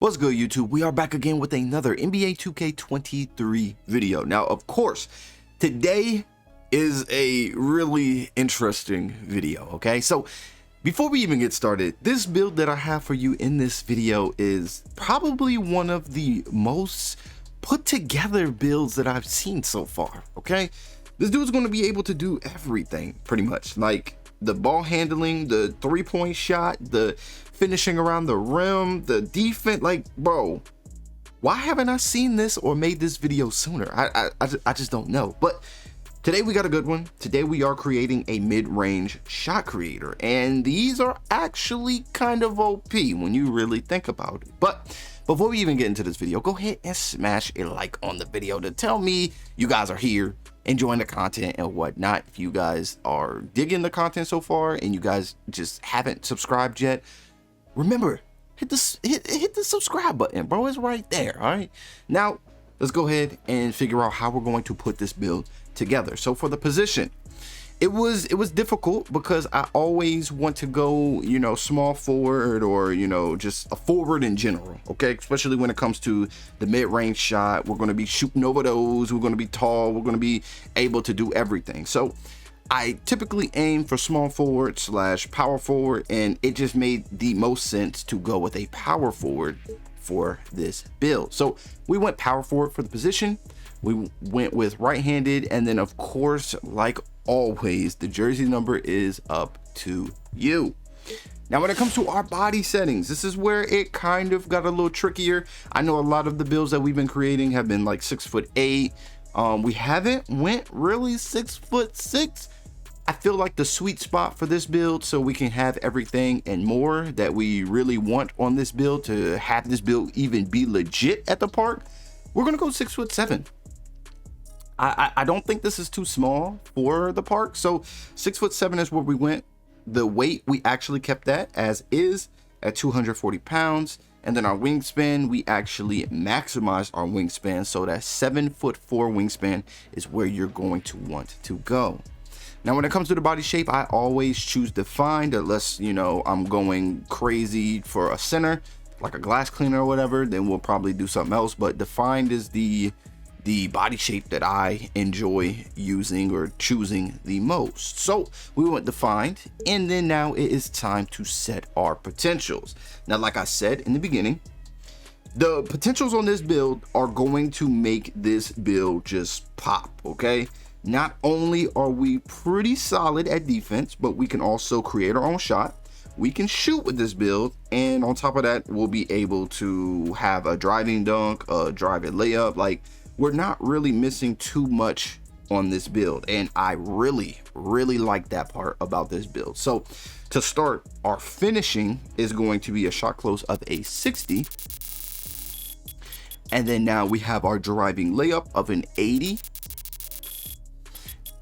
What's good, YouTube? We are back again with another NBA 2K23 video. Now, of course, today is a really interesting video, okay? So, before we even get started, this build that I have for you in this video is probably one of the most put together builds that I've seen so far, okay? This dude's going to be able to do everything, pretty much. Like, the ball handling, the three-point shot, the finishing around the rim, the defense. Like, bro, why haven't I seen this or made this video sooner? I just don't know. But today we got a good one. Today we are creating a mid-range shot creator, and these are actually kind of OP when you really think about it. But before we even get into this video, go ahead and smash a like on the video to tell me you guys are here, enjoying the content and whatnot. If you guys are digging the content so far and you guys just haven't subscribed yet, remember, hit the subscribe button, bro. It's right there. All right, now let's go ahead and figure out how we're going to put this build together. So for the position, it was difficult because I always want to go, you know, small forward, or, you know, just a forward in general, okay? Especially when it comes to the mid-range shot. We're going to be shooting over those, we're going to be tall, we're going to be able to do everything. So I typically aim for small forward / power forward, and it just made the most sense to go with a power forward for this build. So we went power forward for the position. We went with right-handed, and then of course, like always, the jersey number is up to you. Now, when it comes to our body settings, this is where it kind of got a little trickier. I know a lot of the builds that we've been creating have been like 6'8". We haven't went really 6'6". I feel like the sweet spot for this build, so we can have everything and more that we really want on this build, to have this build even be legit at the park, we're gonna go 6'7". I don't think this is too small for the park, so 6'7" is where we went. The weight, we actually kept that as is at 240 pounds, and then our wingspan, we actually maximized our wingspan, so that 7'4" wingspan is where you're going to want to go. Now, when it comes to the body shape, I always choose defined, unless, you know, I'm going crazy for a center, like a glass cleaner or whatever, then we'll probably do something else. But defined is the body shape that I enjoy using or choosing the most. So we went defined, and then now it is time to set our potentials. Now, like I said in the beginning, the potentials on this build are going to make this build just pop, okay? Not only are we pretty solid at defense, but we can also create our own shot. We can shoot with this build, and on top of that, we'll be able to have a driving dunk, a driving layup. Like, we're not really missing too much on this build, and I really like that part about this build. So to start, our finishing is going to be a shot close of a 60, and then now we have our driving layup of an 80,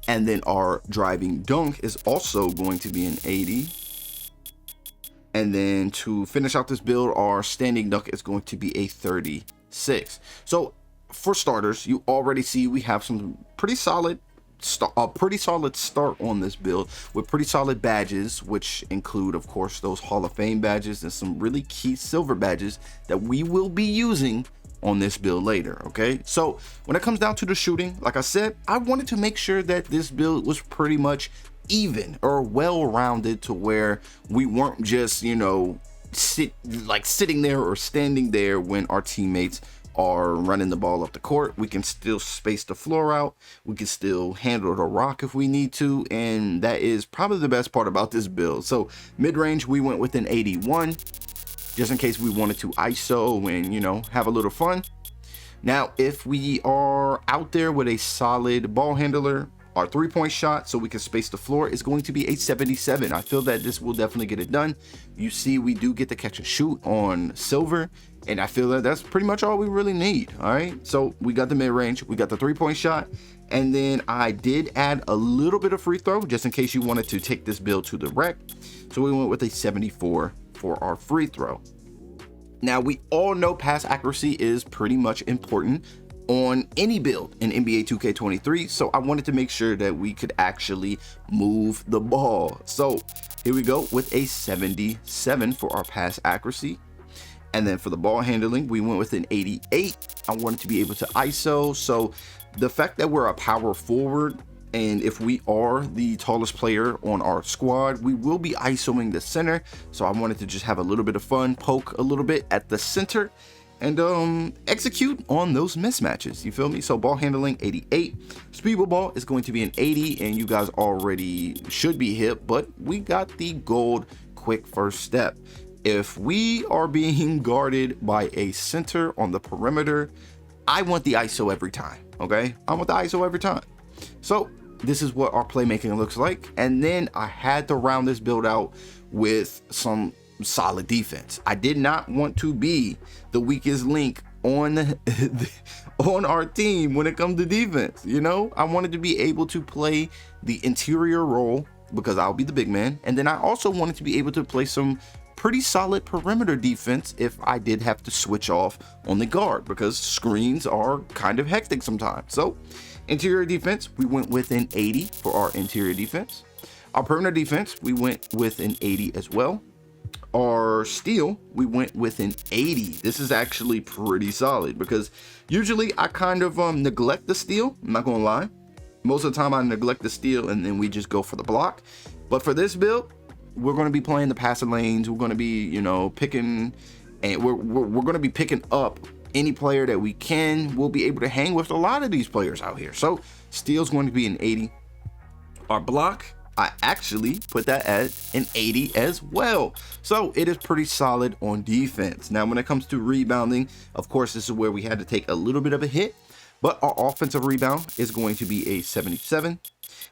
and then our driving dunk is also going to be an 80. And then to finish out this build, our standing dunk is going to be a 36. So for starters, you already see we have some pretty solid start on this build with pretty solid badges, which include, of course, those Hall of Fame badges and some really key silver badges that we will be using on this build later. Okay, so when it comes down to the shooting, like I said, I wanted to make sure that this build was pretty much even or well-rounded, to where we weren't just, you know, sitting there or standing there when our teammates are running the ball up the court. We can still space the floor out, we can still handle the rock if we need to, and that is probably the best part about this build. So mid-range, we went with an 81, just in case we wanted to ISO and, you know, have a little fun. Now, if we are out there with a solid ball handler, our three-point shot, so we can space the floor, is going to be a 77. I feel that this will definitely get it done. You see, we do get to catch and shoot on silver, and I feel that that's pretty much all we really need. All right, so we got the mid-range, we got the three-point shot, and then I did add a little bit of free throw, just in case you wanted to take this build to the wreck. So we went with a 74 for our free throw. Now, we all know pass accuracy is pretty much important on any build in NBA 2K23, so I wanted to make sure that we could actually move the ball. So here we go with a 77 for our pass accuracy. And then for the ball handling, we went with an 88. I wanted to be able to ISO. So the fact that we're a power forward, and if we are the tallest player on our squad, we will be ISOing the center. So I wanted to just have a little bit of fun, poke a little bit at the center, and execute on those mismatches. You feel me? So ball handling 88. Speed with ball is going to be an 80, and you guys already should be hip, but we got the gold quick first step. If we are being guarded by a center on the perimeter, I want the ISO every time, okay? I want the ISO every time. So this is what our playmaking looks like. And then I had to round this build out with some solid defense. I did not want to be the weakest link on on our team when it comes to defense. You know, I wanted to be able to play the interior role because I'll be the big man. And then I also wanted to be able to play some pretty solid perimeter defense if I did have to switch off on the guard, because screens are kind of hectic sometimes. So interior defense, we went with an 80 for our interior defense. Our perimeter defense, we went with an 80 as well. Our steal, we went with an 80. This is actually pretty solid because usually I kind of neglect the steal. I'm not gonna lie. Most of the time I neglect the steal and then we just go for the block. But for this build, we're going to be playing the passing lanes. We're going to be, you know, picking, and we're going to be picking up any player that we can. We'll be able to hang with a lot of these players out here. So steal's going to be an 80. Our block, I actually put that at an 80 as well. So it is pretty solid on defense. Now, when it comes to rebounding, of course, this is where we had to take a little bit of a hit, but our offensive rebound is going to be a 77.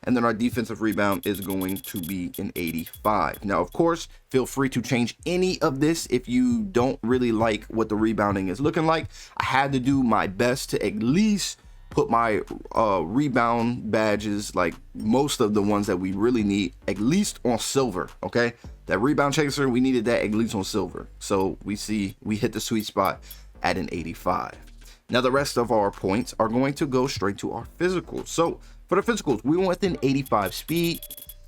And then our defensive rebound is going to be an 85. Now, of course, feel free to change any of this if you don't really like what the rebounding is looking like. I had to do my best to at least put my rebound badges, like most of the ones that we really need, at least on silver, okay? That rebound chaser, we needed that at least on silver. So we hit the sweet spot at an 85. Now, the rest of our points are going to go straight to our physicals. So for the physicals, we went with an 85 speed.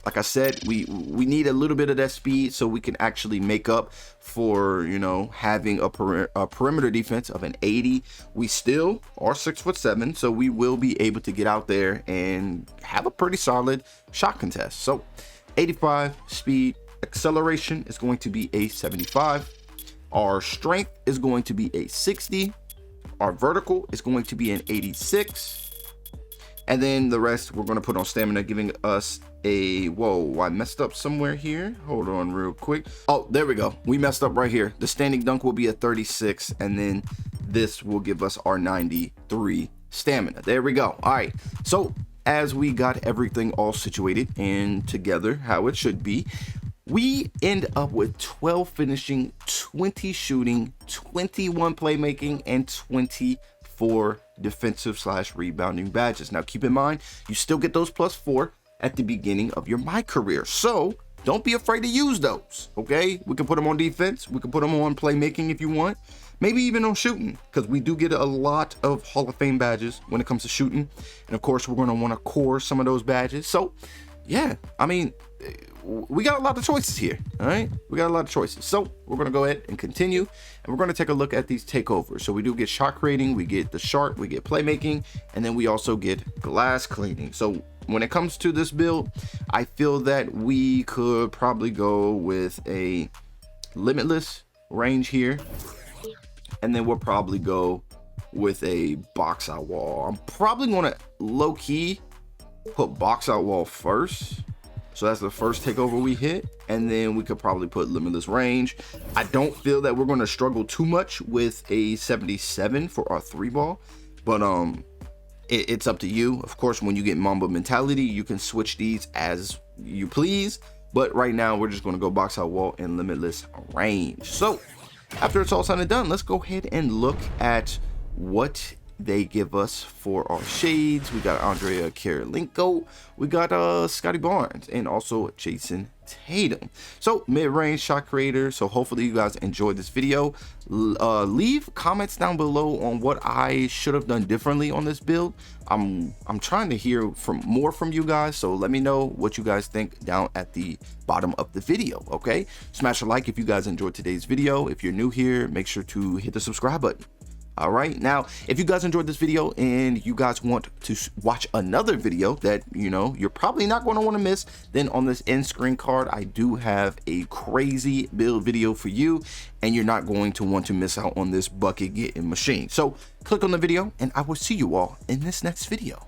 Like I said, we need a little bit of that speed so we can actually make up for, you know, having a perimeter defense of an 80. We still are 6'7", so we will be able to get out there and have a pretty solid shot contest. So 85 speed. Acceleration is going to be a 75. Our strength is going to be a 60. Our vertical is going to be an 86. And then the rest we're going to put on stamina, giving us a, whoa, I messed up somewhere here. Hold on real quick. Oh, there we go. We messed up right here. The standing dunk will be a 36. And then this will give us our 93 stamina. There we go. All right. So as we got everything all situated and together how it should be, we end up with 12 finishing, 20 shooting, 21 playmaking, and 24 defensive / rebounding badges. Now keep in mind, you still get those +4 at the beginning of your My Career. So don't be afraid to use those, okay? We can put them on defense. We can put them on playmaking if you want. Maybe even on shooting, because we do get a lot of Hall of Fame badges when it comes to shooting. And of course, we're going to want to core some of those badges. So yeah, I mean, we got a lot of choices here, all right? We got a lot of choices. So we're going to go ahead and continue, and we're going to take a look at these takeovers. So we do get shot creating, we get the shark, we get playmaking, and then we also get glass cleaning. So when it comes to this build, I feel that we could probably go with a limitless range here, and then we'll probably go with a box out wall. I'm probably going to low-key put box out wall first. So that's the first takeover we hit, and then we could probably put limitless range. I don't feel that we're going to struggle too much with a 77 for our 3-ball, but it's up to you. Of course, when you get Mamba mentality, you can switch these as you please, but right now we're just going to go box out wall and limitless range. So after it's all said and done, let's go ahead and look at what they give us for our shades. We got Andrea Karolinko, we got Scotty Barnes, and also Jason Tatum. So mid-range shot creator. So hopefully you guys enjoyed this video. Leave comments down below on what I should have done differently on this build. I'm trying to hear more from you guys, so let me know what you guys think down at the bottom of the video. Okay, smash a like if you guys enjoyed today's video. If you're new here, make sure to hit the subscribe button. All right, now if you guys enjoyed this video and you guys want to watch another video that you're probably not going to want to miss, then on this end screen card I do have a crazy build video for you, and you're not going to want to miss out on this bucket getting machine. So click on the video and I will see you all in this next video.